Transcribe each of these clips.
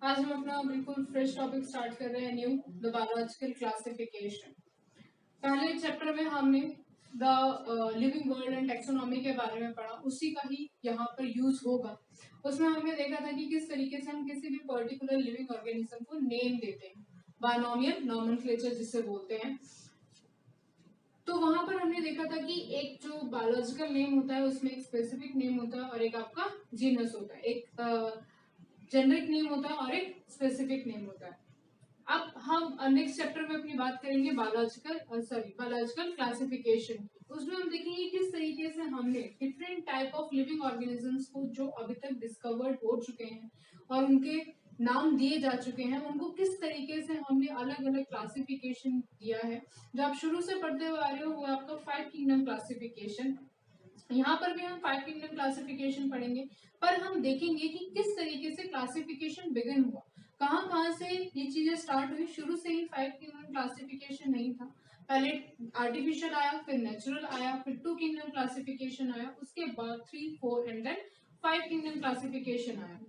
आज हम अपना बिल्कुल फ्रेश टॉपिक स्टार्ट कर रहे हैं, न्यू द बायोलॉजिकल क्लासिफिकेशन। पहले चैप्टर में हमने the living world and taxonomy के बारे में पढ़ा, उसी का ही यहाँ पर यूज होगा। उसमें हमने देखा था कि किस तरीके से हम किसी भी पर्टिकुलर लिविंग ऑर्गेनिज्म को नेम देते हैं, बायनोमियल नॉमेनक्लेचर जिसे बोलते हैं। तो वहां पर हमने देखा था कि एक जो बायोलॉजिकल नेम होता है उसमें एक स्पेसिफिक नेम होता है और एक आपका जीनस होता है, एक जेनरिक नेम होता है और एक स्पेसिफिक नेम होता है। अब हम नेक्स्ट चैप्टर में अपनी बात करेंगे बायोलॉजिकल क्लासिफिकेशन। उसमें हम देखेंगे किस तरीके से हमने different type of living organisms को जो अभी तक डिस्कवर्ड हो चुके हैं और उनके नाम दिए जा चुके हैं, उनको किस तरीके से हमने अलग अलग क्लासिफिकेशन दिया है। जो आप शुरू से पढ़ते हुए आ रहे हो वो आपका 5 किंगडम क्लासिफिकेशन। यहाँ पर भी हम 5 किंगडम क्लासिफिकेशन पढ़ेंगे, पर हम देखेंगे कि किस तरीके से क्लासिफिकेशन बिगिन हुआ, कहाँ से ये चीजें स्टार्ट हुई। शुरू से ही 5 किंगडम क्लासिफिकेशन नहीं था, पहले आर्टिफिशियल आया, फिर नेचुरल आया, फिर 2 किंगडम क्लासिफिकेशन आया, उसके बाद 3, 4 एंड देन 5 किंगडम क्लासिफिकेशन आया।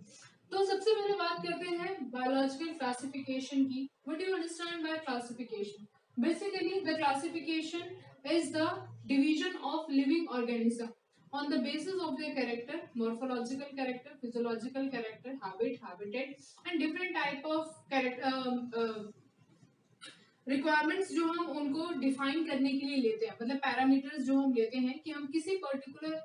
तो सबसे पहले बात करते हैं बायोलॉजिकल क्लासिफिकेशन की। What do you understand by classification? Basically the classification is the division of living organism on the basis of their character, morphological character, physiological character, habitat and different type of character requirements जो हम उनको define करने के लिए लेते हैं, मतलब parameters जो हम लेते हैं कि हम किसी पर्टिकुलर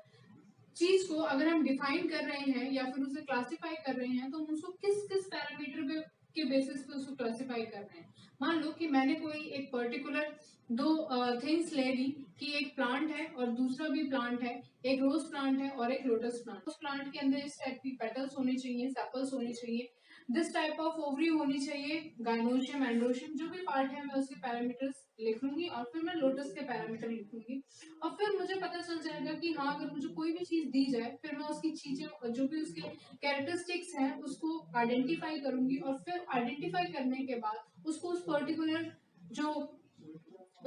चीज को अगर हम डिफाइन कर रहे हैं या फिर उसे क्लासिफाई कर रहे हैं तो हम उसको किस किस पैरामीटर के बेसिस पे उसको क्लासिफाई कर रहे हैं। मान लो कि मैंने कोई एक पर्टिकुलर दो थिंग्स ले ली कि एक प्लांट है और दूसरा भी प्लांट है, एक रोज प्लांट है और एक लोटस प्लांट। उस प्लांट के अंदर इस टाइप की पेटल्स होनी चाहिए, सेपल्स होनी चाहिए, दिस टाइप ऑफ ओवरी होनी चाहिए, गाइनोशियम एंड्रोशियम, जो भी पार्ट है मैं उसके पैरामीटर्स लिख लूंगी और फिर मैं लोटस के पैरामीटर लिखूंगी। और फिर मुझे पता चल जाएगा कि हाँ, अगर मुझे कोई भी चीज दी जाए फिर मैं उसकी चीजें जो भी उसके कैरेक्टरिस्टिक्स हैं उसको आइडेंटिफाई करूंगी और फिर आइडेंटिफाई करने के बाद उसको उस पर्टिकुलर जो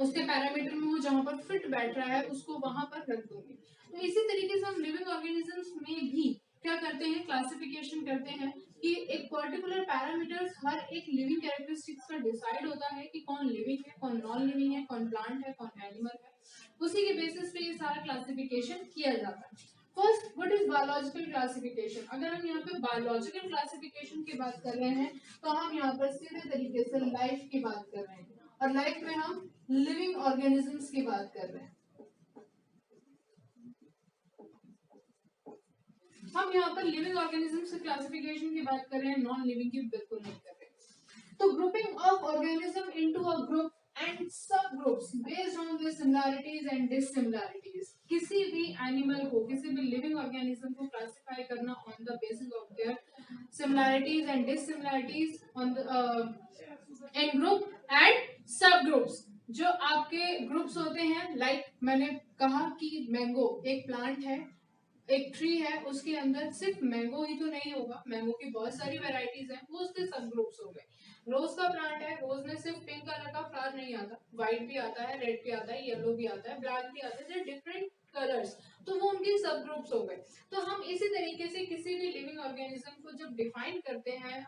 उसके पैरामीटर में वो जहां पर फिट बैठ रहा है उसको वहां पर रख दूंगी। तो इसी तरीके से हम लिविंग ऑर्गेनिजम्स में भी क्या करते हैं, क्लासिफिकेशन करते हैं कि एक पर्टिकुलर पैरामीटर्स हर एक लिविंग कैरेक्टरिस्टिक्स का डिसाइड होता है कि कौन लिविंग है, कौन नॉन लिविंग है, कौन प्लांट है, कौन एनिमल है। उसी के बेसिस पे ये सारा क्लासिफिकेशन किया जाता है। First, what is biological classification? अगर हम यहाँ पे बायोलॉजिकल क्लासिफिकेशन की बात कर रहे हैं तो हम यहाँ पर सीधे तरीके से लाइफ की बात कर रहे हैं और लाइफ में हम लिविंग ऑर्गेनिजम्स की बात कर रहे हैं। हम यहाँ पर लिविंग ऑर्गेनिजम्स की क्लासिफिकेशन की बात कर रहे हैं, नॉन लिविंग की बिल्कुल नहीं कर रहे। तो grouping of organism into a group and sub groups based on the similarities and dissimilarities. किसी भी एनिमल को, किसी भी लिविंग ऑर्गेनिज्म को क्लासिफाई करना on the basis of their similarities and dissimilarities on the in group and sub groups. जो आपके groups होते हैं, लाइक मैंने कहा कि मैंगो एक प्लांट है, एक ट्री है, उसके अंदर सिर्फ मैंगो ही तो नहीं होगा, मैंगो की बहुत सारी वैरायटीज हैं, वो उसके सब ग्रुप्स हो गए। रोज का प्लांट है, रोज में सिर्फ पिंक कलर का फ्लावर नहीं आता, व्हाइट भी आता है, रेड भी आता है, येलो भी आता है, ब्लैक भी आता है, डिफरेंट कलर्स, तो वो उनके सब ग्रुप्स हो गए। तो हम इसी तरीके से किसी भी लिविंग ऑर्गेनिज्म को जब डिफाइन करते हैं,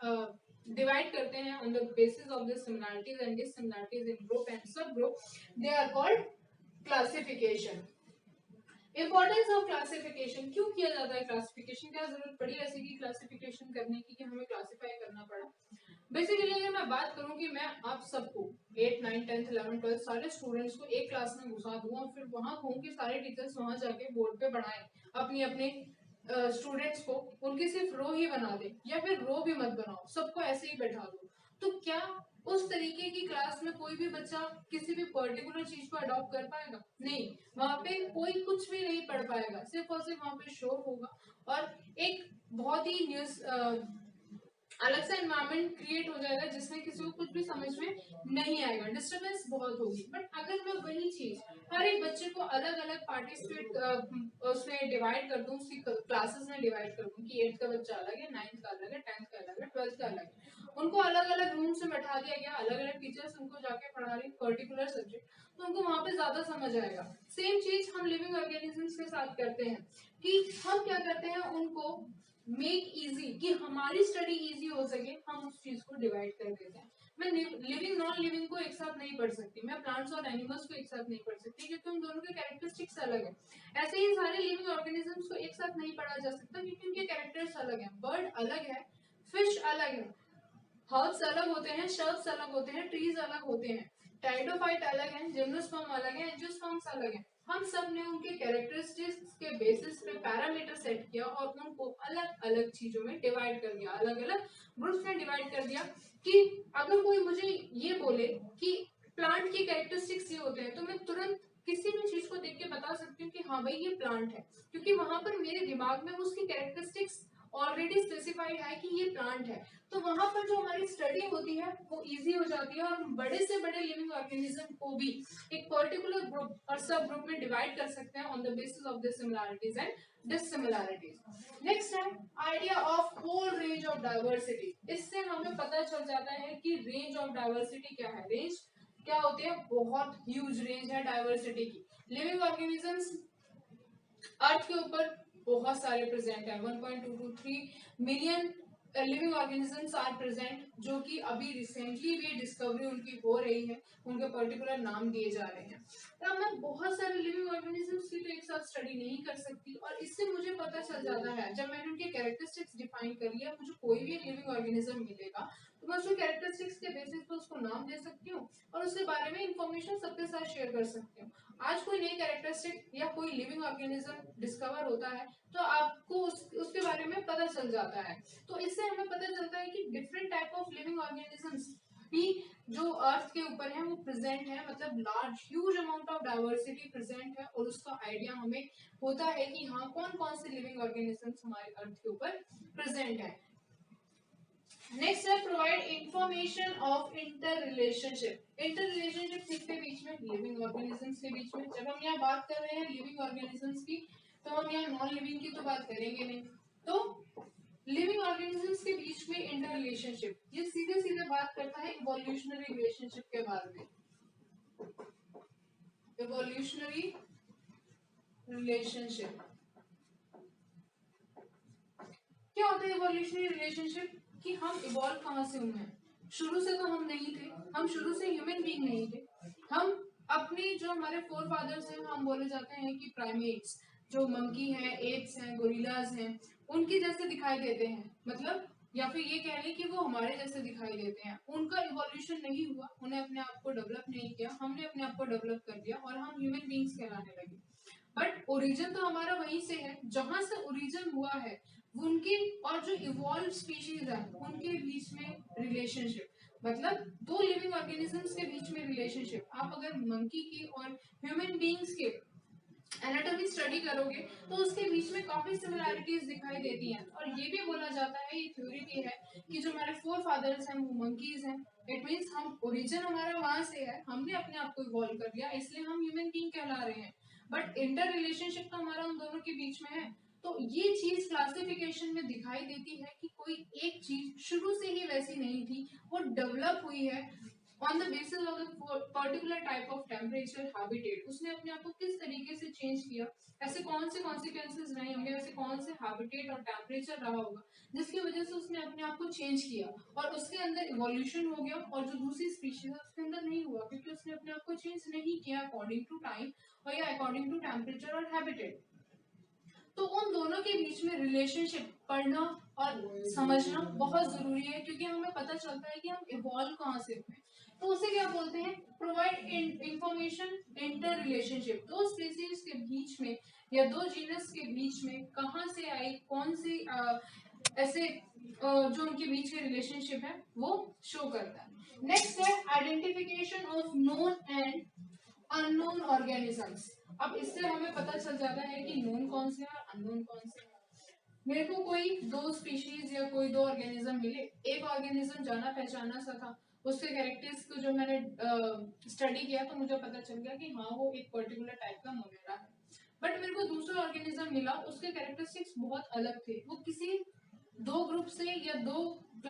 डिवाइड करते हैं on the basis of the similarities and dissimilarities in group and sub group, they are called classification. Importance of classification, क्यों किया जाता है क्लासिफिकेशन, क्या जरूरत पड़ी ऐसे की क्लासिफिकेशन करने की कि हमें क्लासिफाई करना पड़ा? बेसिकली अगर मैं बात करूं कि मैं आप सबको 8, 9, 10, 11, 12 सारे स्टूडेंट्स को एक क्लास में घुसा दूं और फिर वहां कहूं कि सारे टीचर्स वहां जाके बोर्ड पे पढ़ाएं अपनी अपने स्टूडेंट्स को, उनकी सिर्फ रो ही बना दे या फिर रो भी मत बनाओ, सबको ऐसे ही बैठा दो, तो क्या उस तरीके की क्लास में कोई भी बच्चा किसी भी पर्टिकुलर चीज को अडॉप्ट कर पाएगा? नहीं, वहां पे कोई कुछ भी नहीं पढ़ पाएगा, सिर्फ और सिर्फ वहां पे शोर होगा और एक बहुत ही न्यूज अलग सा एनवायरनमेंट क्रिएट हो जाएगा जिसमें किसी को कुछ भी समझ में नहीं आएगा, डिस्टर्बेंस बहुत होगी। बट अगर मैं वही चीज हर एक बच्चे को अलग अलग पार्टिसिपेट उसमें डिवाइड कर दूं, उसकी क्लासेस में डिवाइड कर दूं कि 8th का बच्चा अलग है, 9th का अलग है, 10th का अलग है, 12th का अलग है, उनको अलग अलग रूम से बैठा दिया गया, अलग अलग टीचर्स उनको जाके पढ़ा रही पर्टिकुलर सब्जेक्ट, तो उनको वहां पे ज्यादा समझ आएगा। सेम चीज हम लिविंग ऑर्गेनिजम्स के साथ करते हैं कि हम क्या करते हैं, उनको मेक इजी, कि हमारी स्टडी इजी हो सके, हम उस चीज को डिवाइड कर देते हैं। मैं लिविंग नॉन लिविंग को एक साथ नहीं पढ़ सकती, मैं प्लांट्स और एनिमल्स को एक साथ नहीं पढ़ सकती, क्योंकि उन दोनों के कैरेक्टरिस्टिक्स अलग है। ऐसे ही सारे लिविंग ऑर्गेनिजम्स को एक साथ नहीं पढ़ा जा सकता, क्योंकि उनके कैरेक्टर्स अलग हैं। बर्ड अलग है, फिश अलग है, हर्ब्स अलग होते हैं, शर्ब्स अलग होते हैं, ट्रीज अलग होते हैं, टाइडोफाइट अलग है, जिम्नोस्पर्म अलग है, एंजियोस्पर्म्स अलग है। हम सब ने उनके कैरेक्टरिस्टिक्स के बेसिस पे पैरामीटर सेट किया और उनको अलग अलग चीजों में डिवाइड कर दिया, अलग अलग ग्रुप्स में डिवाइड कर दिया। कि अगर कोई मुझे ये बोले कि प्लांट की कैरेक्टरिस्टिक्स ये होते हैं, तो मैं तुरंत किसी भी चीज को देख के बता सकती हूँ कि हाँ भाई ये प्लांट है, क्योंकि वहां पर मेरे दिमाग में उसकी कैरेक्टरिस्टिक्स ऑलरेडी स्पेसिफाइड है कि ये प्लांट है। तो वहां पर जो हमारी स्टडी होती है वो इजी हो जाती है, और हम बड़े से बड़े लिविंग ऑर्गेनिज्म को भी एक पर्टिकुलर ग्रुप और सब ग्रुप में डिवाइड कर सकते हैं on the basis of the similarities and dissimilarities. Next है idea of whole range of diversity. इससे हमें पता चल जाता है कि रेंज ऑफ डाइवर्सिटी क्या है। रेंज क्या होती है, बहुत ह्यूज रेंज है डाइवर्सिटी की। लिविंग ऑर्गेनिजम्स अर्थ के ऊपर बहुत सारे प्रेजेंट है, 1.223 million living organisms are present, जो कि अभी रिसेंटली भी डिस्कवरी उनकी हो रही है, उनके पर्टिकुलर नाम दिए जा रहे हैं। तो मैं बहुत सारे लिविंग ऑर्गेनिजम्स की तो एक साथ स्टडी नहीं कर सकती, और इससे मुझे पता चल जाता है, जब मैंने उनके कैरेक्टरिस्टिक्स डिफाइन कर लिया, मुझे कोई भी लिविंग ऑर्गेनिज्म मिलेगा तो मैं उसके कैरेक्टरिस्टिक्स के बेसिस पर उसको नाम दे सकती हूँ और उसके बारे में इंफॉर्मेशन सबके साथ शेयर कर सकती हूँ। आज कोई नई कैरेक्टरिस्टिक या कोई लिविंग ऑर्गेनिज्म डिस्कवर होता है तो आपको उसके बारे में पता चल जाता है। तो इससे हमें पता चलता है कि different type of living organisms भी जो अर्थ के ऊपर है वो प्रेजेंट है, मतलब large huge amount of diversity present है, और उसका आइडिया हमें होता है कि हाँ कौन कौन से लिविंग ऑर्गेनिजम्स हमारे अर्थ के ऊपर प्रेजेंट है। नेक्स्ट है provide information of inter relationship. Inter relationship किसके बीच में, लिविंग ऑर्गेनिजम्स के बीच में। जब हम यहाँ बात कर रहे हैं लिविंग ऑर्गेनिजम्स की, तो हम यहाँ नॉन लिविंग की तो बात करेंगे नहीं। तो लिविंग ऑर्गेनिजम्स के बीच में इंटर रिलेशनशिप, ये सीधे सीधे बात करता है इवोल्यूशनरी रिलेशनशिप के बारे में। इवोल्यूशनरी रिलेशनशिप क्या होता है? इवोल्यूशनरी रिलेशनशिप कि हम इवॉल्व कहाँ से हुए हैं। शुरू से तो हम नहीं थे, हम शुरू से ह्यूमन बीइंग नहीं थे। हम अपने जो हमारे फोर फादर्स हैं, हम बोले जाते हैं कि प्राइमेट्स, जो मंकी हैं, एप्स हैं, गोरिल्लाज हैं, उनके जैसे दिखाई देते हैं, मतलब या फिर ये कह लें कि वो हमारे जैसे दिखाई देते हैं। उनका इवोल्यूशन नहीं हुआ, उन्हें अपने आप को डेवलप नहीं किया, हमने अपने आप को डेवलप कर दिया और हम ह्यूमन बीइंग्स कहलाने लगे। बट ओरिजिन तो हमारा वहीं से है, जहां से ओरिजिन हुआ है उनके और जो इवॉल्व स्पीशीज है उनके बीच में रिलेशनशिप, मतलब दो लिविंग ऑर्गेनिजम्स के बीच में रिलेशनशिप। आप अगर मंकी की और ह्यूमन बीइंग्स के एनाटॉमी स्टडी करोगे तो उसके बीच में काफी सिमिलैरिटीज दिखाई देती हैं। और ये भी बोला जाता है, ये थ्योरी भी है कि जो हमारे फोर फादर्स हैं वो मंकीज हैं। इट मीन्स हम ओरिजिन हमारा वहां से है, हमने अपने आप को इवॉल्व कर लिया, इसलिए हम ह्यूमन बीइंग कहला रहे हैं। बट इंटर रिलेशनशिप तो हमारा उन दोनों के बीच में है। तो ये चीज क्लासिफिकेशन में दिखाई देती है कि कोई एक चीज शुरू से ही वैसी नहीं थी, वो डेवलप हुई है on the basis of the particular type of temperature habitat। उसने अपने आप को किस तरीके से चेंज किया, ऐसे कौन से कॉन्सिक्वेंसेस रहे होंगे, ऐसे कौन से हैबिटेट और टेम्परेचर रहा होगा जिसकी वजह से उसने अपने आप को चेंज किया और उसके अंदर इवोल्यूशन हो गया, और जो दूसरी स्पीशीज है उसके अंदर नहीं हुआ, क्योंकि उसने अपने आप को चेंज नहीं किया अकॉर्डिंग टू टाइम और या अकॉर्डिंग टू टेम्परेचर और हैबिटेट। तो उन दोनों के बीच में रिलेशनशिप पढ़ना और समझना बहुत जरूरी है, क्योंकि हमें पता चलता है कि हम इवॉल्व कहाँ से हुए। तो उसे क्या बोलते हैं, प्रोवाइड इंफॉर्मेशन इंटर रिलेशनशिप। दो स्पीसीज के बीच में या दो जीनस के बीच में कहाँ से आई, कौन सी ऐसे जो उनके बीच के रिलेशनशिप है वो शो करता है। नेक्स्ट है identification of known and unknown organisms. अब इससे हमें पता चल जाता है कि नोन कौन से हैं और अननोन कौन से हैं। मेरे को कोई दो स्पीशीज या कोई दो ऑर्गेनिज्म मिले, एक ऑर्गेनिज्म जाना पहचाना सा था, उसके कैरेक्टर्स को जो मैंने स्टडी किया तो मुझे पता चल गया कि हाँ वो एक पर्टिकुलर टाइप का मोनेरा है। बट मेरे को दूसरा ऑर्गेनिज्म मिला, उसके कैरेक्टरिस्टिक्स बहुत अलग थे, वो किसी दो ग्रुप से या दो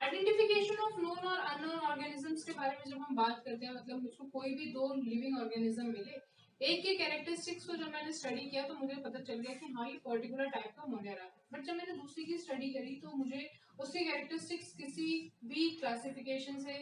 आइडेंटिफिकेशन ऑफ नोन और अननोन ऑर्गेनिजम्स के बारे में जब हम बात करते हैं, मतलब मुझको कोई भी दो लिविंग ऑर्गेनिज्म मिले, एक के कैरेक्टरिस्टिक्स को जब मैंने स्टडी किया तो मुझे पता चल गया कि हाँ ये पर्टिकुलर टाइप का मोनेरा है, बट जब मैंने दूसरी की स्टडी करी तो मुझे उसके कैरेक्टरिस्टिक्स किसी भी क्लासिफिकेशन से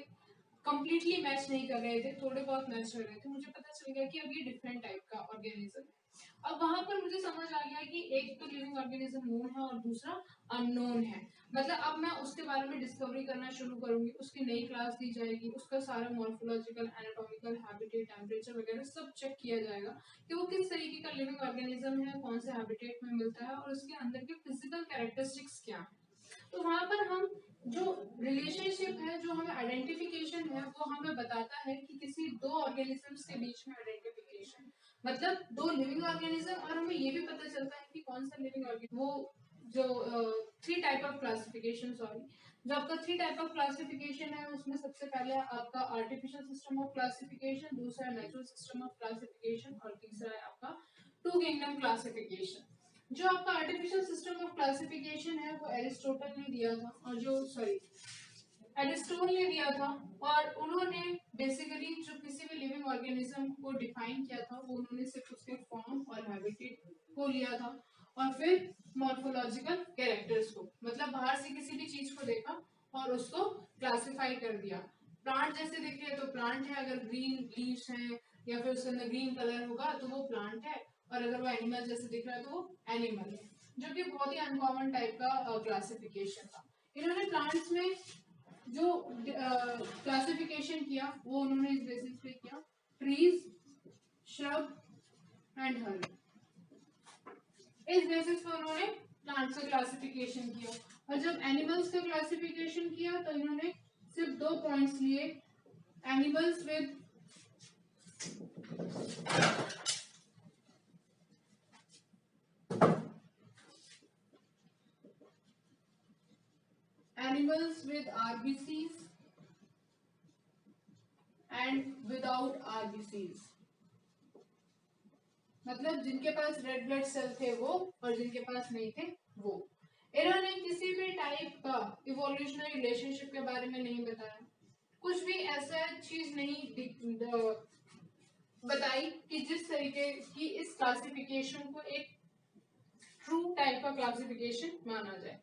कंप्लीटली मैच नहीं कर रहे थे, थोड़े बहुत मैच कर रहे थे। मुझे पता चल गया कि अब ये डिफरेंट टाइप का ऑर्गेनिज्म है। अब वहां पर मुझे समझ आ गया कि एक तो लिविंग ऑर्गेनिज्म नोन है और दूसरा अननोन है। मतलब अब मैं उसके बारे में डिस्कवरी करना शुरू करूंगी, उसकी नई क्लास दी जाएगी, उसका सारा मॉर्फोलॉजिकल, एनाटॉमिकल, हैबिटेट, टेम्परेचर वगैरह सब चेक किया जाएगा कि वो किस तरीके का लिविंग ऑर्गेनिज्म है, कौन से हैबिटेट में मिलता है और उसके अंदर के फिजिकल कैरेक्टरिस्टिक्स क्या है। तो वहां पर हम जो रिलेशनशिप है, जो हमें आइडेंटिफिकेशन है, वो हमें बताता है कि किसी दो ऑर्गेनिजम्स के बीच में आइडेंटिफिकेशन, मतलब दो लिविंग ऑर्गेनिज्म, और हमें ये भी पता चलता है कि कौन सा लिविंग ऑर्गेनिज्म, वो जो three type of classification, sorry, जो आपका थ्री टाइप ऑफ क्लासिफिकेशन है उसमें सबसे पहले आपका आर्टिफिशियल सिस्टम ऑफ क्लासिफिकेशन, दूसरा नेचुरल सिस्टम ऑफ क्लासिफिकेशन और तीसरा है आपका टू किंगडम क्लासिफिकेशन। जो आपका आर्टिफिशियल सिस्टम ऑफ क्लासिफिकेशन है वो एरिस्टोटल ने दिया था, और जो एरिस्टोटल ने दिया था, और उन्होंने बेसिकली जो किसी भी लिविंग ऑर्गेनिज्म को डिफाइन किया था वो उन्होंने सिर्फ उसके फॉर्म और हैबिटेट को लिया था, और फिर मॉर्फोलॉजिकल कैरेक्टर्स को, मतलब बाहर से किसी भी चीज को देखा और उसको क्लासिफाई कर दिया। प्लांट जैसे दिख रहे तो प्लांट है, अगर ग्रीन लीव्स हैं या फिर उसके अंदर ग्रीन कलर होगा तो वो प्लांट है, और अगर वो एनिमल जैसे दिख रहा है तो वो एनिमल है, जो कि बहुत ही अनकॉमन टाइप का क्लासिफिकेशन था। इन्होंने प्लांट्स में जो क्लासिफिकेशन किया वो उन्होंने इस बेसिस पे किया, ट्रीज, श्रब एंड हर्ब। इस बेसिस पे उन्होंने प्लांट्स का क्लासिफिकेशन किया, और जब एनिमल्स का क्लासिफिकेशन किया तो इन्होंने सिर्फ दो पॉइंट्स लिए, animals with RBCs and without RBCs, मतलब जिनके पास रेड ब्लड सेल थे वो और जिनके पास नहीं थे वो। इन्होंने किसी भी टाइप का इवोल्यूशनरी रिलेशनशिप के बारे में नहीं बताया, कुछ भी ऐसा चीज नहीं बताई कि जिस तरीके की इस क्लासिफिकेशन को एक ट्रू टाइप का क्लासिफिकेशन माना जाए।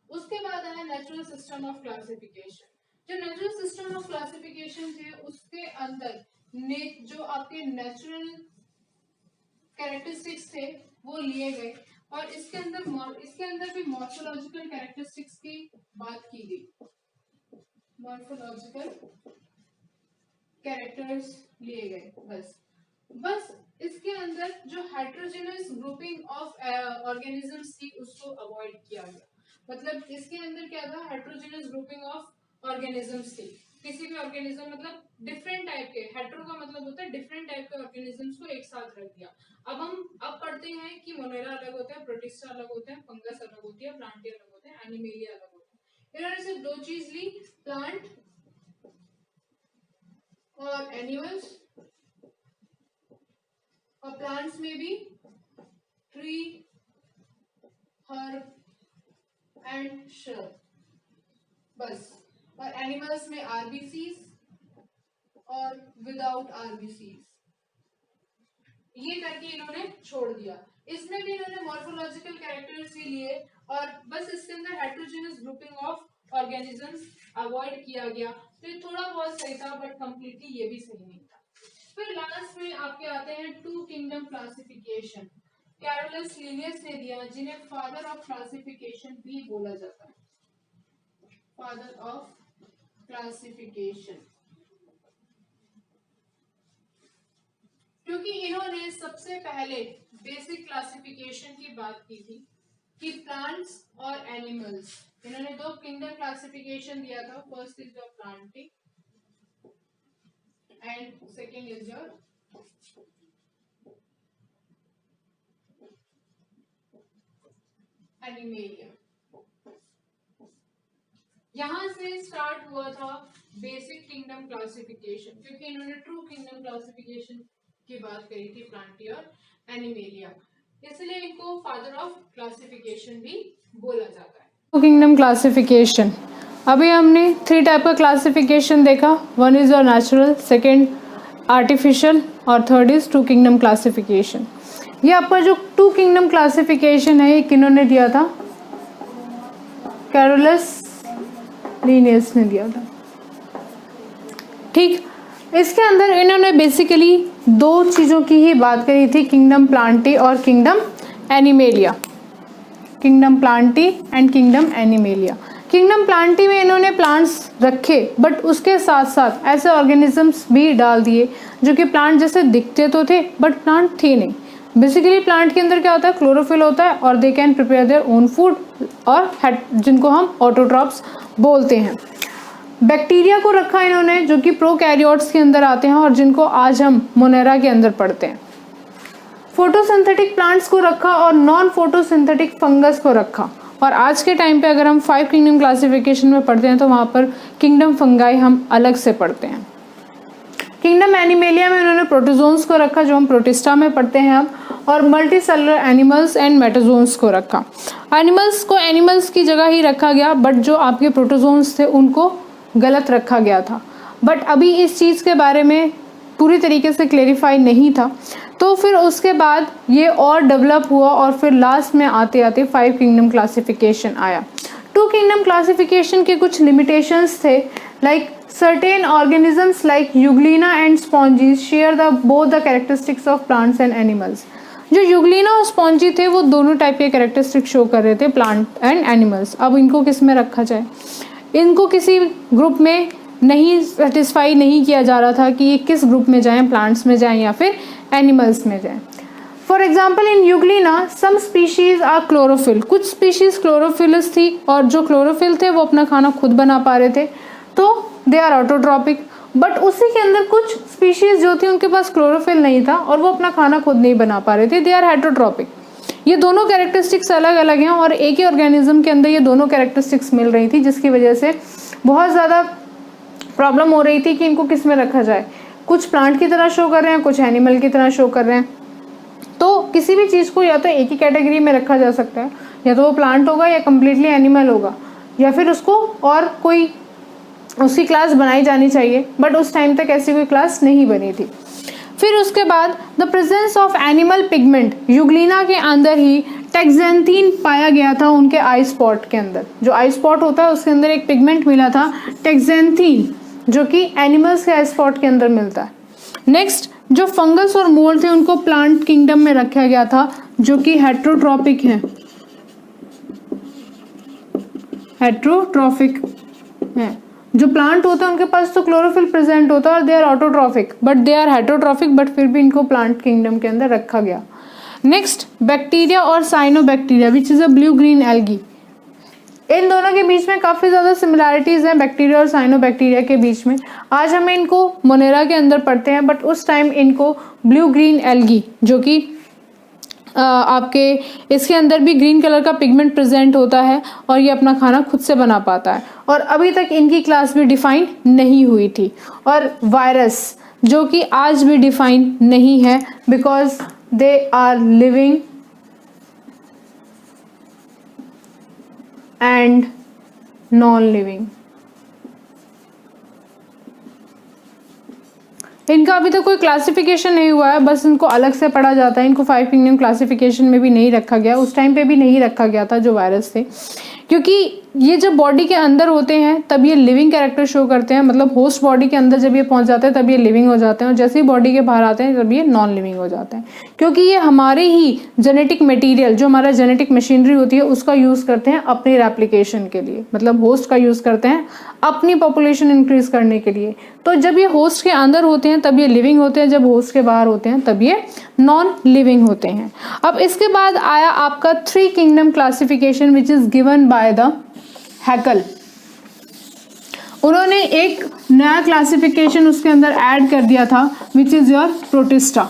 उसके बाद आया नेचुरल सिस्टम ऑफ क्लासिफिकेशन। जो नेचुरल सिस्टम ऑफ क्लासिफिकेशन थे उसके अंदर जो आपके नेचुरल कैरेक्टरिस्टिक्स थे वो लिए गए, और इसके अंदर भी मॉर्फोलॉजिकल कैरेक्टरिस्टिक्स की बात की गई, मॉर्फोलॉजिकल कैरेक्टर्स लिए गए। बस इसके अंदर जो हेटेरोजेनस ग्रुपिंग ऑफ ऑर्गेनिजम्स थी उसको अवॉइड किया गया। मतलब इसके अंदर क्या था, हेटेरोजेनस ग्रुपिंग ऑफ ऑर्गेनिजम्स थी। किसी भी ऑर्गेनिज्म मतलब डिफरेंट टाइप के, हेटेरो का मतलब होता है डिफरेंट टाइप के ऑर्गेनिजम्स को एक साथ रख दिया। अब पढ़ते हैं कि मोनेरा अलग होता है, प्रोटिस्टा अलग होता है, फंगस अलग होती है, प्लांटिया अलग होते हैं, एनिमेलिया अलग होता है। इन्होंने सिर्फ दो चीज ली, प्लांट और एनिमल्स, और प्लांट्स में भी ट्री, हर्ब एंड श्रब, बस, और एनिमल्स में आरबीसीज और विदाउट आरबीसीज, ये करके इन्होंने छोड़ दिया। इसमें भी इन्होंने मॉर्फोलॉजिकल कैरेक्टर्स ही लिए, और बस इसके अंदर heterogeneous grouping of organisms avoid किया गया। तो ये थोड़ा बहुत सही था, बट कंप्लीटली ये भी सही नहीं था। फिर लास्ट में आपके आते हैं two kingdom classification. Carolus Linnaeus ने दिया, जिन्हें फादर ऑफ क्लासिफिकेशन भी बोला जाता है, फादर ऑफ क्लासिफिकेशन, क्योंकि इन्होंने सबसे पहले बेसिक क्लासिफिकेशन की बात की थी कि प्लांट्स और एनिमल्स, इन्होंने दो किंगडम क्लासिफिकेशन दिया था। First is your planting and second is your animalia. यहां से स्टार्ट हुआ था बेसिक किंगडम क्लासिफिकेशन, क्योंकि इन्होंने ट्रू किंगडम क्लासिफिकेशन की बात करी थी, प्लांटिया और एनिमेलिया, इसलिए इनको फादर ऑफ क्लासिफिकेशन भी बोला जाता है। टू किंगडम क्लासिफिकेशन, अभी हमने थ्री टाइप का क्लासिफिकेशन देखा, one is your natural, second artificial और third is two kingdom classification. ये आपका जो टू किंगडम क्लासिफिकेशन है ये किन्होंने दिया था, कैरोलस लिनियस ने दिया था। ठीक, इसके अंदर इन्होंने बेसिकली दो चीज़ों की ही बात करी थी, किंगडम प्लांटी और kingdom animalia. Kingdom Plantae and kingdom animalia. Kingdom Plantae में इन्होंने प्लांट्स रखे बट उसके साथ साथ ऐसे ऑर्गेनिजम्स भी डाल दिए जो कि प्लांट जैसे दिखते तो थे बट प्लांट थे नहीं। बेसिकली प्लांट के अंदर क्या होता है, क्लोरोफिल होता है और they can prepare their own food, और जिनको हम ऑटोट्रॉप्स बोलते हैं। बैक्टीरिया को रखा इन्होंने जो कि प्रोकैरियोट्स के अंदर आते हैं और जिनको आज हम मोनेरा के अंदर पढ़ते हैं। फोटोसिंथेटिक प्लांट्स को रखा और नॉन फोटोसिंथेटिक फंगस को रखा। और आज के टाइम पे अगर हम 5 किंगडम क्लासिफिकेशन में पढ़ते हैं तो वहाँ पर किंगडम फंगाई हम अलग से पढ़ते हैं। किंगडम एनिमेलिया में उन्होंने प्रोटोजोन्स को रखा जो हम प्रोटिस्टा में पढ़ते हैं अब, और मल्टी सेलुलर एनिमल्स एंड मेटाजोन्स को रखा। एनिमल्स को एनिमल्स की जगह ही रखा गया बट जो आपके प्रोटोजोन्स थे उनको गलत रखा गया था। बट अभी इस चीज़ के बारे में पूरी तरीके से क्लेरिफाई नहीं था, तो फिर उसके बाद ये और डेवलप हुआ और फिर लास्ट में आते आते 5 किंगडम क्लासिफिकेशन आया। 2 किंगडम क्लासिफिकेशन के कुछ लिमिटेशंस थे, like certain organisms like euglena and sponges share the both the characteristics of plants and animals. जो यूग्लिना और स्पॉन्जी थे वो दोनों टाइप के कैरेक्टरिस्टिक शो कर रहे थे, प्लांट एंड एनिमल्स। अब इनको किस में रखा जाए, इनको किसी ग्रुप में नहीं सेटिस्फाई नहीं किया जा रहा था कि ये किस ग्रुप में जाएं, प्लांट्स में जाएं या फिर एनिमल्स में जाएं। For example in Euglena some species are chlorophyll, कुछ स्पीशीज क्लोरोफिलस थी और जो क्लोरोफिल थे वो अपना खाना खुद बना पा रहे थे तो दे आर ऑटोट्रॉपिक। बट उसी के अंदर कुछ स्पीशीज जो थी उनके पास क्लोरोफिल नहीं था और वो अपना खाना खुद नहीं बना पा रहे थे, दे आर हेटरोट्रॉपिक। ये दोनों कैरेक्टरिस्टिक्स अलग अलग हैं और एक ही ऑर्गेनिज्म के अंदर ये दोनों कैरेक्टरिस्टिक्स मिल रही थी, जिसकी वजह से बहुत ज़्यादा प्रॉब्लम हो रही थी कि इनको किस में रखा जाए। कुछ प्लांट की तरह शो कर रहे हैं, कुछ एनिमल की तरह शो कर रहे हैं। तो किसी भी चीज़ को या तो एक ही कैटेगरी में रखा जा सकता है, या तो वो प्लांट होगा या कम्प्लीटली एनिमल होगा, या फिर उसको और कोई उसकी क्लास बनाई जानी चाहिए। बट उस टाइम तक ऐसी कोई क्लास नहीं बनी थी। फिर उसके बाद the presence of animal pigment, Euglena के अंदर ही टेक्सेंथीन पाया गया था उनके आई स्पॉट के अंदर। जो आई स्पॉट होता है उसके अंदर एक पिगमेंट मिला था टेक्सेंथीन, जो कि एनिमल्स के आई स्पॉट के अंदर मिलता है। नेक्स्ट जो फंगस और मोल्ड थे उनको प्लांट किंगडम में रखा गया था जो कि हेट्रोट्रॉपिक है, हेट्रोट्रॉपिक है। जो प्लांट होता है उनके पास तो क्लोरोफिल प्रेजेंट होता है और they are autotrophic, but they are heterotrophic, but फिर भी इनको प्लांट किंगडम के अंदर रखा गया। नेक्स्ट बैक्टीरिया और cyanobacteria which is a blue green algae. इन दोनों के बीच में काफ़ी ज़्यादा सिमिलैरिटीज़ हैं, बैक्टीरिया और साइनोबैक्टीरिया के बीच में। आज हम इनको मोनेरा के अंदर पढ़ते हैं बट उस टाइम इनको ब्लू ग्रीन एल्गी, जो कि आपके इसके अंदर भी ग्रीन कलर का पिगमेंट प्रेजेंट होता है और ये अपना खाना खुद से बना पाता है, और अभी तक इनकी क्लास भी डिफाइन नहीं हुई थी। और वायरस जो कि आज भी डिफाइन नहीं है because they are living and non living. इनका अभी तक कोई क्लासिफिकेशन नहीं हुआ है, बस इनको अलग से पढ़ा जाता है। इनको 5 किंगडम क्लासिफिकेशन में भी नहीं रखा गया, उस टाइम पे भी नहीं रखा गया था जो वायरस थे, क्योंकि ये जब बॉडी के अंदर होते हैं तब ये लिविंग कैरेक्टर शो करते हैं। मतलब होस्ट बॉडी के अंदर जब ये पहुंच जाते हैं तब ये लिविंग हो जाते हैं और जैसे ही बॉडी के बाहर आते हैं तब ये नॉन लिविंग हो जाते हैं, क्योंकि ये हमारे ही जेनेटिक मटेरियल जो हमारा जेनेटिक मशीनरी होती है उसका यूज़ करते हैं अपनी रेप्लिकेशन के लिए। मतलब होस्ट का यूज़ करते हैं अपनी पॉपुलेशन इंक्रीज करने के लिए। तो जब ये होस्ट के अंदर होते हैं तब ये लिविंग होते हैं, जब होस्ट के बाहर होते हैं तब ये नॉन लिविंग होते हैं। अब इसके बाद आया आपका 3 kingdom classification which is given by the Haeckel. उन्होंने एक नया क्लासिफिकेशन उसके अंदर ऐड कर दिया था which is your protista.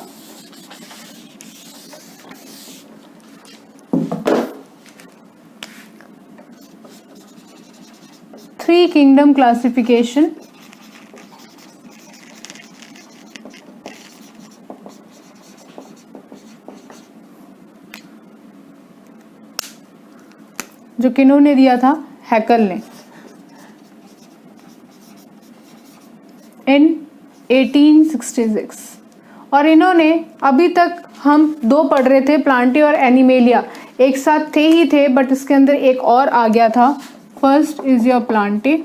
Three kingdom classification जो किन्होंने दिया था, हैकल ने इन 1866। और इन्होंने अभी तक हम दो पढ़ रहे थे, प्लांटी और एनिमेलिया एक साथ थे ही थे, बट इसके अंदर एक और आ गया था। First is your Plantae,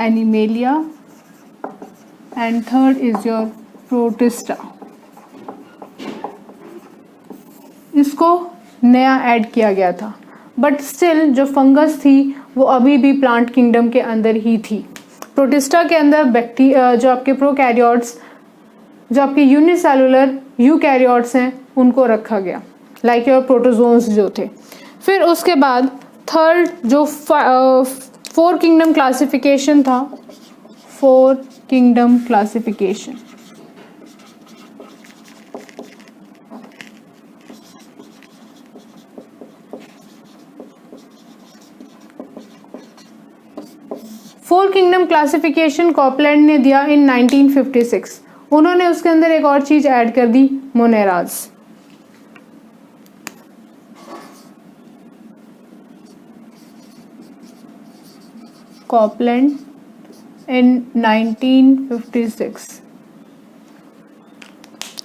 animalia and third is your protista. इसको नया ऐड किया गया था, बट स्टिल जो फंगस थी वो अभी भी प्लांट किंगडम के अंदर ही थी। प्रोटिस्टा के अंदर बैक्टीरिया, जो आपके प्रोकैरियोट्स, जो आपके यूनिसेलुलर यूकैरियोट्स हैं, उनको रखा गया, लाइक योर प्रोटोजोन्स जो थे। फिर उसके बाद थर्ड जो 4 किंगडम क्लासिफिकेशन था, 4 kingdom classification. Four kingdom classification Copeland ने दिया इन 1956। उन्होंने उसके अंदर एक और चीज ऐड कर दी, मोनेराज। कॉपलैंड इन 1956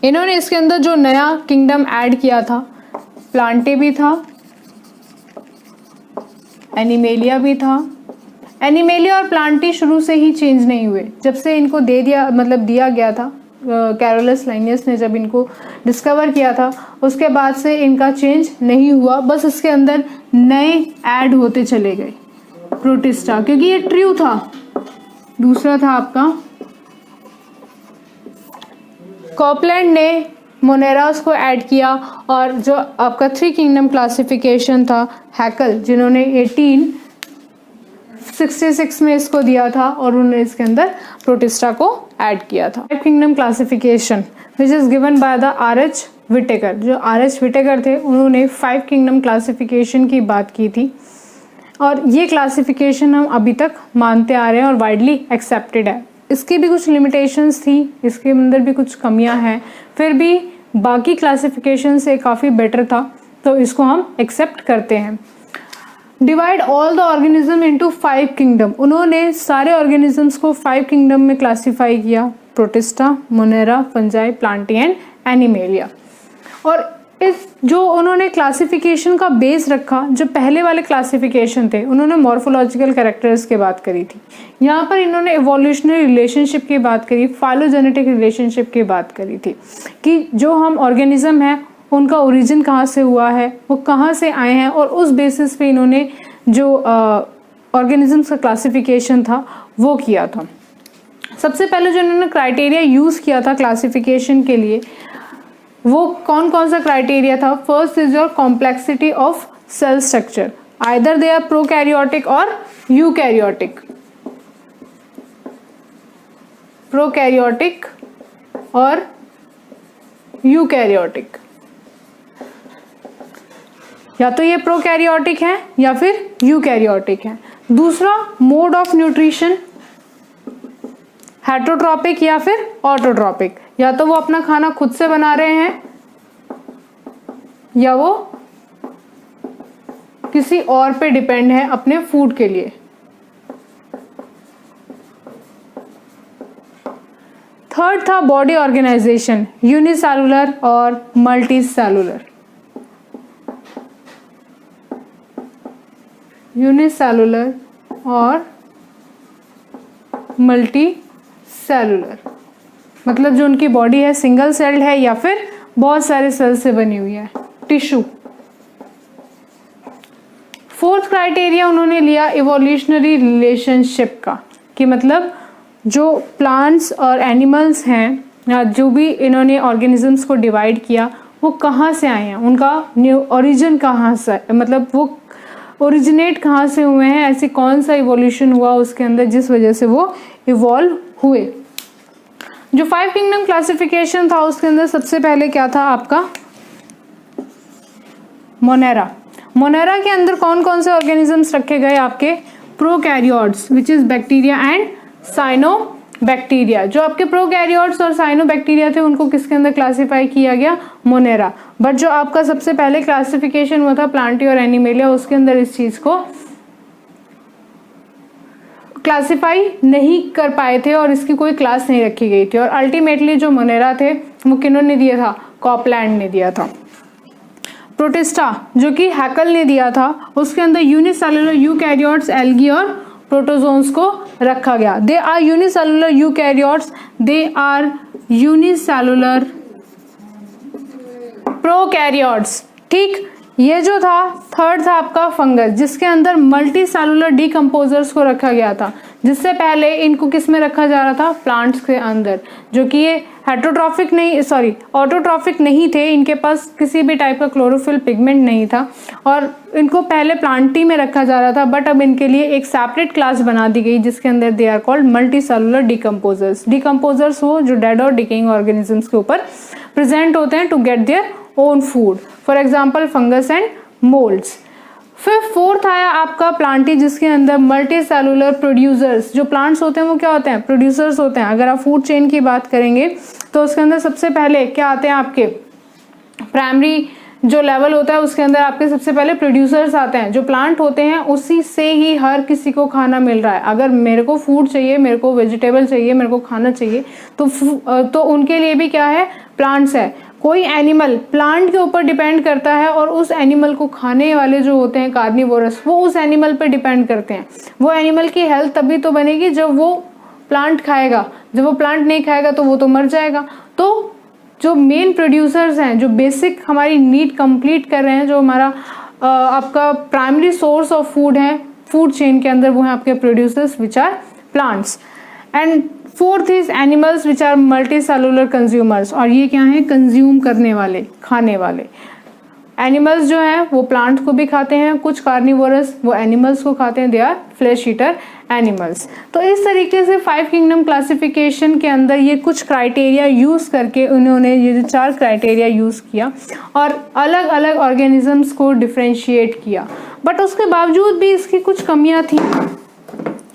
इन्होंने इसके अंदर जो नया किंगडम ऐड किया था, प्लांटे भी था, एनिमेलिया भी था। एनिमेलिया और प्लांटी शुरू से ही चेंज नहीं हुए, जब से इनको दिया गया था, कैरोलस लाइनियस ने जब इनको डिस्कवर किया था, उसके बाद से इनका चेंज नहीं हुआ, बस इसके अंदर नए ऐड होते चले गए। प्रोटिस्टा, क्योंकि ये ट्रू था। दूसरा था आपका कॉपलैंड ने मोनेरास को ऐड किया, और जो आपका 3 किंगडम क्लासिफिकेशन था, हैकल, जिन्होंने 1866 में इसको दिया था, और उन्होंने इसके अंदर प्रोटिस्टा को ऐड किया था। 5 kingdom classification which is given by the R.H. Whittaker. जो R.H. विटेकर थे, उन्होंने 5 किंगडम क्लासिफिकेशन की बात की थी, और ये क्लासिफिकेशन हम अभी तक मानते आ रहे हैं और वाइडली एक्सेप्टेड है। इसकी भी कुछ लिमिटेशंस थी, इसके अंदर भी कुछ कमियां हैं, फिर भी बाकी क्लासिफिकेशन से काफ़ी बेटर था, तो इसको हम एक्सेप्ट करते हैं। Divide all the organism into 5 kingdom. उन्होंने सारे ऑर्गेनिजम्स को 5 किंगडम में क्लासीफाई किया, protista, Monera, fungi, Plantae and animalia. और इस जो उन्होंने क्लासिफिकेशन का बेस रखा, जो पहले वाले क्लासिफिकेशन थे, उन्होंने मॉर्फोलॉजिकल कैरेक्टर्स की बात करी थी। यहाँ पर इन्होंने इवोल्यूशनरी रिलेशनशिप की बात करी, फाइलोजेनेटिक रिलेशनशिप की बात करी थी, कि जो हम ऑर्गेनिज्म हैं उनका ओरिजिन कहाँ से हुआ है, वो कहाँ से आए हैं, और उस बेसिस पे इन्होंने जो ऑर्गेनिजम्स का क्लासिफिकेशन था वो किया था। सबसे पहले जो इन्होंने क्राइटेरिया यूज़ किया था क्लासिफिकेशन के लिए, वो कौन कौन सा क्राइटेरिया था? First is your complexity of cell structure, either they are prokaryotic और यूकैरियोटिक, प्रोकैरियोटिक और यूकैरियोटिक, या तो ये प्रोकैरियोटिक है या फिर यूकैरियोटिक है। दूसरा, मोड ऑफ न्यूट्रिशन, हेटरोट्रॉपिक या फिर ऑटोट्रॉपिक, या तो वो अपना खाना खुद से बना रहे हैं या वो किसी और पे डिपेंड है अपने फूड के लिए। थर्ड था बॉडी ऑर्गेनाइजेशन, यूनिसेलुलर और मल्टी सेलुलर, यूनिसेलुलर और मल्टी सेलुलर, मतलब जो उनकी बॉडी है सिंगल सेल्ड है या फिर बहुत सारे सेल से बनी हुई है, टिश्यू। फोर्थ क्राइटेरिया उन्होंने लिया इवोल्यूशनरी रिलेशनशिप का, कि मतलब जो प्लांट्स और एनिमल्स हैं, या जो भी इन्होंने ऑर्गेनिजम्स को डिवाइड किया, वो कहाँ से आए हैं, उनका न्यू ओरिजिन कहाँ से, मतलब वो ओरिजिनेट कहाँ से हुए हैं, ऐसे कौन सा इवोल्यूशन हुआ उसके अंदर जिस वजह से वो इवॉल्व हुए। जो 5 किंगडम क्लासिफिकेशन था उसके अंदर सबसे पहले क्या था आपका? मोनेरा। मोनेरा के अंदर कौन कौन से ऑर्गेनिजम्स रखे गए आपके? Prokaryotes which is bacteria and cyanobacteria. जो आपके प्रोकैरियोट्स और साइनोबैक्टीरिया थे उनको किसके अंदर क्लासिफाई किया गया? मोनेरा। बट जो आपका सबसे पहले क्लासिफिकेशन हुआ था प्लांटी और एनिमेलिया, उसके अंदर इस चीज को क्लासिफाई नहीं कर पाए थे और इसकी कोई क्लास नहीं रखी गई थी। और अल्टीमेटली जो मोनेरा थे वो किन्होंने दिया था, कॉपलैंड ने दिया था। प्रोटिस्टा जो कि हैकल ने दिया था, उसके अंदर यूनिसेलुलर यूकैरियोट्स, एल्गी और प्रोटोजोन्स को रखा गया। They are unicellular eukaryotes, they are unicellular prokaryotes. ठीक, ये जो था थर्ड था आपका फंगस, जिसके अंदर मल्टी सेलुलर डिकम्पोजर्स को रखा गया था। जिससे पहले इनको किस में रखा जा रहा था, प्लांट्स के अंदर, जो कि ये हेटरोट्रॉफिक नहीं, सॉरी ऑटोट्रॉफिक नहीं थे, इनके पास किसी भी टाइप का क्लोरोफिल पिगमेंट नहीं था और इनको पहले प्लांटी में रखा जा रहा था। बट अब इनके लिए एक सेपरेट क्लास बना दी गई जिसके अंदर they are called multi cellular decomposers. Decomposers वो जो डेड और डिकेइंग ऑर्गेनिजम्स के ऊपर प्रेजेंट होते हैं to get their own food, for example fungus and moulds. फिर फोर्थ आया आपका प्लांटी, जिसके अंदर मल्टी सेलुलर प्रोड्यूसर्स, जो प्लांट्स होते हैं वो क्या होते हैं, प्रोड्यूसर्स होते हैं। अगर आप फूड चेन की बात करेंगे तो उसके अंदर सबसे पहले क्या आते हैं, आपके प्राइमरी जो लेवल होता है उसके अंदर आपके सबसे पहले प्रोड्यूसर्स आते हैं। जो प्लांट होते हैं उसी से ही हर किसी को खाना मिल रहा है। अगर मेरे को फूड चाहिए, मेरे को वेजिटेबल चाहिए, मेरे को खाना चाहिए, तो उनके लिए भी क्या है, प्लांट्स है। कोई एनिमल प्लांट के ऊपर डिपेंड करता है और उस एनिमल को खाने वाले जो होते हैं कार्निवोरस, वो उस एनिमल पर डिपेंड करते हैं। वो एनिमल की हेल्थ तभी तो बनेगी जब वो प्लांट खाएगा, जब वो प्लांट नहीं खाएगा तो वो तो मर जाएगा। तो जो मेन प्रोड्यूसर्स हैं, जो बेसिक हमारी नीड कंप्लीट कर रहे हैं, जो हमारा आपका प्राइमरी सोर्स ऑफ फूड है फूड चेन के अंदर, वो है आपके producers which are plants. And fourth is animals which are multi cellular consumers, और ये क्या है, कंज्यूम करने वाले, खाने वाले। एनिमल्स जो हैं वो प्लांट को भी खाते हैं, कुछ कार्निवोरस वो एनिमल्स को खाते हैं, they are flesh eater animals. तो इस तरीके से 5 किंगडम क्लासिफिकेशन के अंदर ये कुछ क्राइटेरिया यूज़ करके उन्होंने ये जो 4 क्राइटेरिया यूज़ किया और अलग अलग ऑर्गेनिजम्स को डिफ्रेंशिएट किया। बट उसके बावजूद भी इसकी कुछ कमियां थी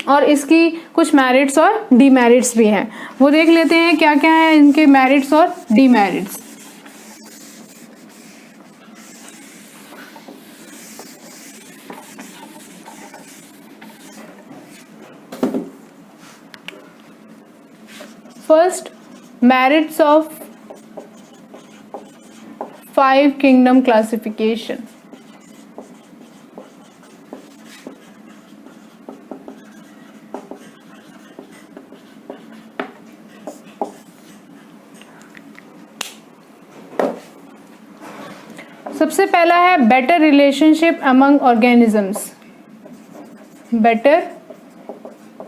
और इसकी कुछ मेरिट्स और डीमेरिट्स भी हैं। वो देख लेते हैं क्या क्या है इनके मेरिट्स और demerits. First, merits of 5 kingdom classification. सबसे पहला है better relationship among organisms. Better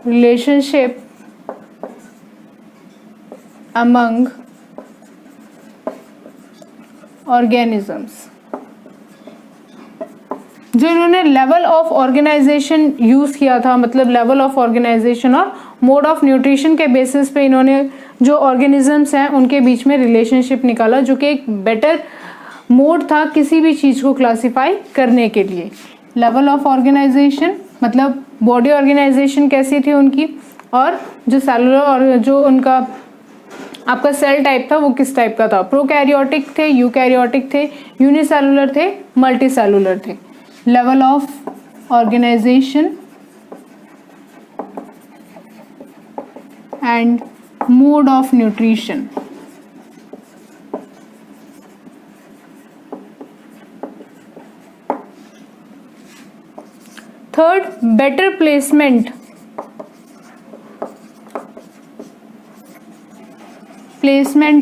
relationship among organisms। जो इन्होंने लेवल ऑफ ऑर्गेनाइजेशन यूज किया था, मतलब लेवल ऑफ ऑर्गेनाइजेशन और मोड ऑफ न्यूट्रिशन के बेसिस पे इन्होंने जो ऑर्गेनिजम्स हैं उनके बीच में रिलेशनशिप निकाला, जो कि एक बेटर मोड था किसी भी चीज को क्लासिफाई करने के लिए। लेवल ऑफ ऑर्गेनाइजेशन मतलब बॉडी ऑर्गेनाइजेशन कैसी थी उनकी, और जो सेलुलर और जो उनका आपका सेल टाइप था वो किस टाइप का था, प्रोकैरियोटिक थे, यूकैरियोटिक थे, यूनिसेलुलर थे, मल्टीसेलुलर थे। Level of organisation and mode of nutrition. Third, better placement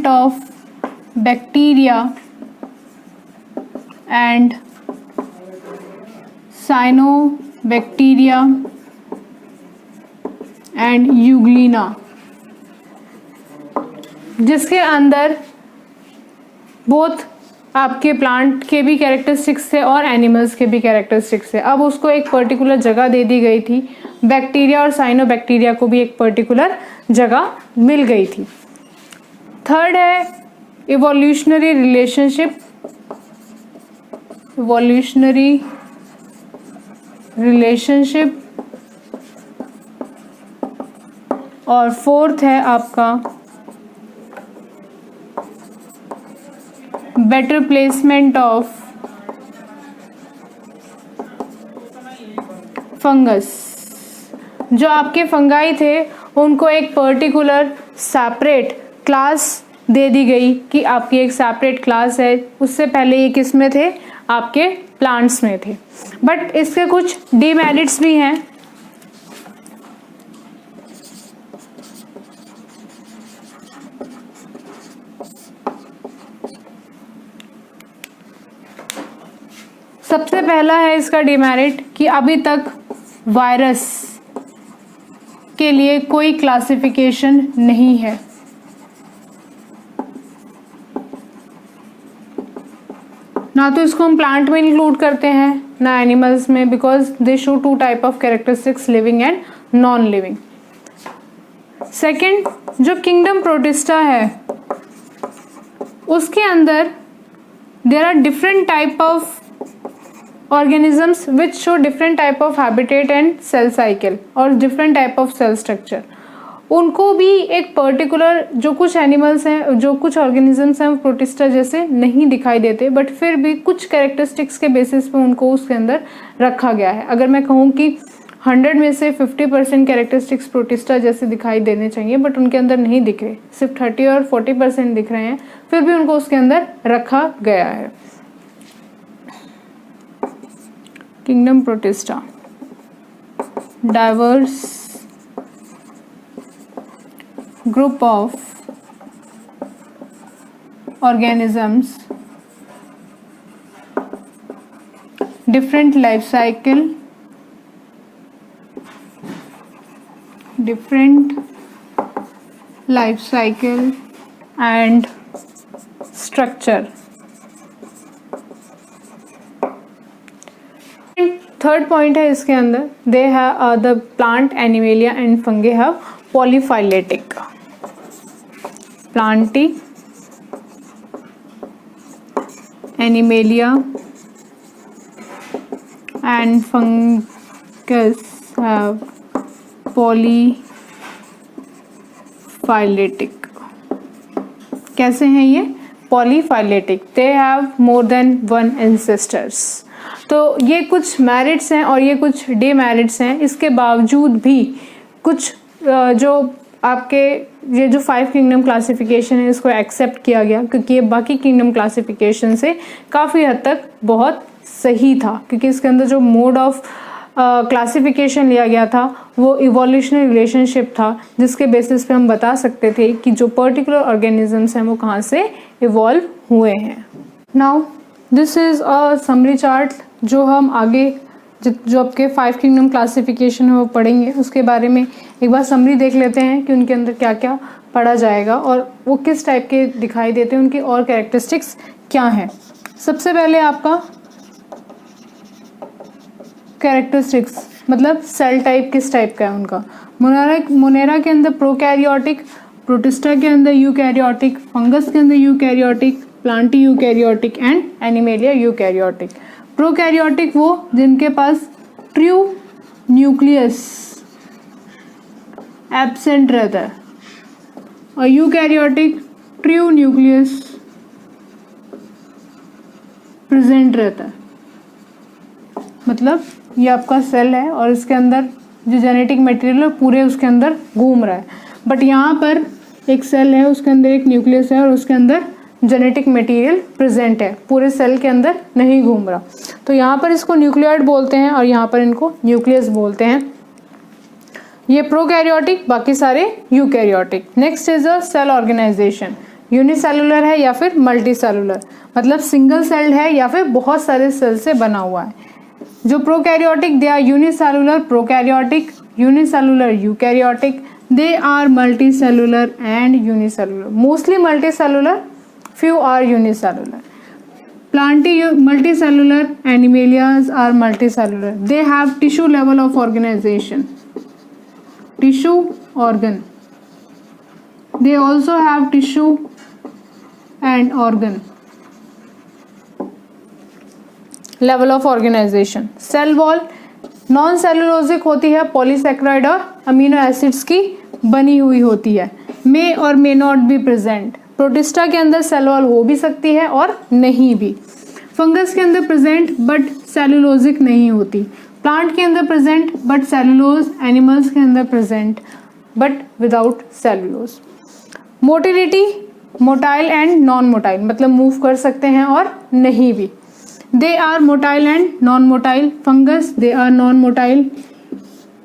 of bacteria and cyanobacteria and euglena, जिसके अंदर बोथ आपके प्लांट के भी कैरेक्टरिस्टिक्स थे और एनिमल्स के भी कैरेक्टरिस्टिक्स थे। अब उसको एक पर्टिकुलर जगह दे दी गई थी, बैक्टीरिया और साइनोबैक्टीरिया को भी एक पर्टिकुलर जगह मिल गई थी। थर्ड है इवोल्यूशनरी रिलेशनशिप, और फोर्थ है आपका बेटर प्लेसमेंट ऑफ फंगस। जो आपके फंगाई थे उनको एक पर्टिकुलर सेपरेट क्लास दे दी गई कि आपकी एक सेपरेट क्लास है। उससे पहले ये किस में थे, आपके प्लांट्स में थे। बट इसके कुछ डीमेरिट्स भी हैं। सबसे पहला है इसका डीमेरिट कि अभी तक वायरस के लिए कोई क्लासिफिकेशन नहीं है। ना तो इसको हम प्लांट में इंक्लूड करते हैं ना एनिमल्स में, because they show two type of characteristics, living and non living. Second, जो किंगडम प्रोटिस्टा है उसके अंदर there are different type of organisms which show different type of habitat and cell cycle और different type of cell structure। उनको भी एक particular, जो कुछ एनिमल्स हैं, जो कुछ ऑर्गेनिजम्स हैं वो प्रोटिस्टा जैसे नहीं दिखाई देते, बट फिर भी कुछ कैरेक्टरिस्टिक्स के बेसिस पे उनको उसके अंदर रखा गया है। अगर मैं कहूँ कि 100 में से 50% कैरेक्टरिस्टिक्स प्रोटिस्टा जैसे दिखाई देने चाहिए, बट उनके अंदर नहीं दिख रहे, सिर्फ 30 और 40% दिख रहे हैं, फिर भी उनको उसके अंदर रखा गया है। Kingdom Protista, diverse group of organisms, different life cycle, and structure। Third point है इसके अंदर, they have the plant animalia and fungi have polyphyletic. Plantae animalia and fungus have polyphyletic. कैसे हैं ये? Polyphyletic, they have more than one ancestors. तो ये कुछ merits हैं और ये कुछ डीमेरिट्स हैं। इसके बावजूद भी कुछ जो आपके ये जो 5 किंगडम क्लासिफिकेशन है इसको एक्सेप्ट किया गया, क्योंकि ये बाकी किंगडम क्लासिफिकेशन से काफ़ी हद तक बहुत सही था, क्योंकि इसके अंदर जो मोड ऑफ क्लासिफिकेशन लिया गया था वो इवोल्यूशनरी रिलेशनशिप था, जिसके बेसिस पे हम बता सकते थे कि जो पर्टिकुलर ऑर्गेनिजम्स हैं वो कहाँ से इवॉल्व हुए हैं। Now this is a summary chart जो हम आगे जो आपके 5 किंगडम क्लासिफिकेशन है वो पढ़ेंगे, उसके बारे में एक बार समरी देख लेते हैं कि उनके अंदर क्या क्या पढ़ा जाएगा और वो किस टाइप के दिखाई देते हैं, उनकी और कैरेक्टरिस्टिक्स क्या हैं। सबसे पहले आपका कैरेक्टरिस्टिक्स मतलब सेल टाइप किस टाइप का है उनका। मोनेरा के अंदर प्रोकैरियोटिक, प्रोटिस्टा के अंदर यूकैरियोटिक, फंगस के अंदर eukaryotic, Plantae eukaryotic and animalia eukaryotic. Prokaryotic वो जिनके पास ट्रू न्यूक्लियस एब्सेंट रहता है और यूकैरियोटिक ट्रू न्यूक्लियस प्रेजेंट रहता है। मतलब ये आपका सेल है और इसके अंदर जो जेनेटिक मटेरियल है पूरे उसके अंदर घूम रहा है, बट यहाँ पर एक सेल है, उसके अंदर एक न्यूक्लियस है और उसके अंदर जेनेटिक मटेरियल प्रेजेंट है, पूरे सेल के अंदर नहीं घूम रहा। तो यहाँ पर इसको न्यूक्लियोइड बोलते हैं और यहाँ पर इनको न्यूक्लियस बोलते हैं। ये प्रोकैरियोटिक, बाकी सारे eukaryotic. Next is a cell organisation, unicellular है या फिर मल्टी सेलुलर, मतलब सिंगल सेल्ड है या फिर बहुत सारे सेल से बना हुआ है। जो prokaryotic they are unicellular prokaryotic, unicellular eukaryotic, they are multicellular and unicellular, mostly multicellular, few are unicellular. Plantae multicellular, animalias are multicellular. They have tissue level of organization, tissue organ. They also have tissue and organ level of organization. Cell wall non cellulosic होती है, polysaccharide और amino acids की बनी हुई होती है, मे और may not be present. Protista के अंदर सेल वॉल हो भी सकती है और नहीं भी। फंगस के अंदर प्रेजेंट बट सेलुलोजिक नहीं होती। प्लांट के अंदर प्रेजेंट बट सेलुलोज, एनिमल्स के अंदर present but without cellulose. Motility, motile and non motile, मतलब मूव कर सकते हैं और नहीं भी। They are motile and non motile. Fungus, they are non motile,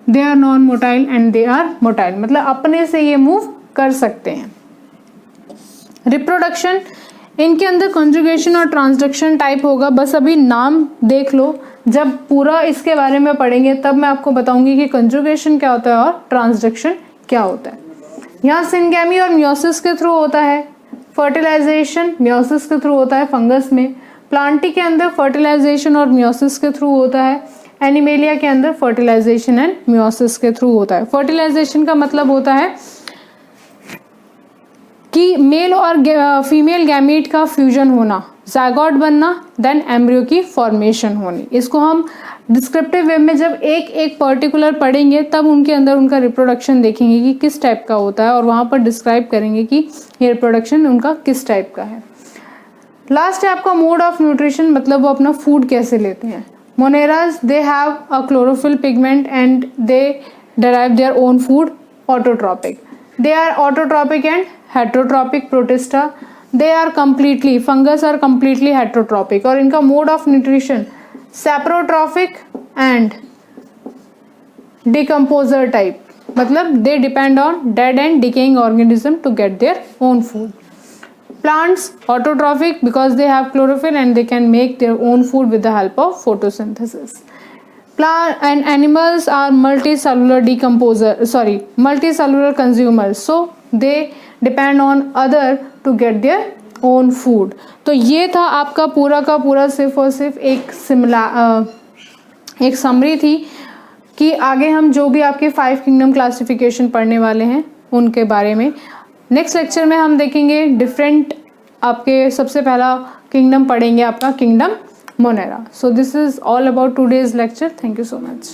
they are non motile and they are motile, मतलब अपने से ये मूव कर सकते हैं। रिप्रोडक्शन, इनके अंदर कंजुगेशन और ट्रांसडक्शन टाइप होगा, बस अभी नाम देख लो, जब पूरा इसके बारे में पढ़ेंगे तब मैं आपको बताऊंगी कि कंजुगेशन क्या होता है और ट्रांसडक्शन क्या होता है। यहाँ सिनगैमी और मियोसिस के थ्रू होता है। फर्टिलाइजेशन मियोसिस के थ्रू होता है फंगस में। प्लांटी के अंदर फर्टिलाइजेशन और मियोसिस के थ्रू होता है। एनिमेलिया के अंदर फर्टिलाइजेशन एंड मियोसिस के थ्रू होता है। फर्टिलाइजेशन का मतलब होता है कि मेल और फीमेल गैमीट का फ्यूजन होना, जायगोट बनना, देन एम्ब्रियो की फॉर्मेशन होनी। इसको हम डिस्क्रिप्टिव वे में जब एक एक पर्टिकुलर पढ़ेंगे तब उनके अंदर उनका रिप्रोडक्शन देखेंगे कि किस टाइप का होता है और वहाँ पर डिस्क्राइब करेंगे कि ये रिप्रोडक्शन उनका किस टाइप का है। लास्ट है आपका मोड ऑफ न्यूट्रिशन, मतलब वो अपना फूड कैसे लेते हैं। Moneras, they have a chlorophyll pigment and they derive their own food. Autotrophic, they are autotrophic and heterotrophic. Protista, they are completely, fungus are completely heterotrophic। और इनका mode of nutrition saprotrophic and decomposer type, मतलब they depend on dead and decaying organism to get their own food. Plants autotrophic because they have chlorophyll and they can make their own food with the help of photosynthesis. Plant and animals are multicellular consumers, so they depend on other to get their own food। तो ये था आपका पूरा का पूरा सिर्फ और सिर्फ एक समरी थी कि आगे हम जो भी आपके 5 किंगडम क्लासिफिकेशन पढ़ने वाले हैं उनके बारे में। नेक्स्ट लेक्चर में हम देखेंगे डिफरेंट, आपके सबसे पहला किंगडम पढ़ेंगे आपका kingdom Monera. So this is all about today's lecture. Thank you so much.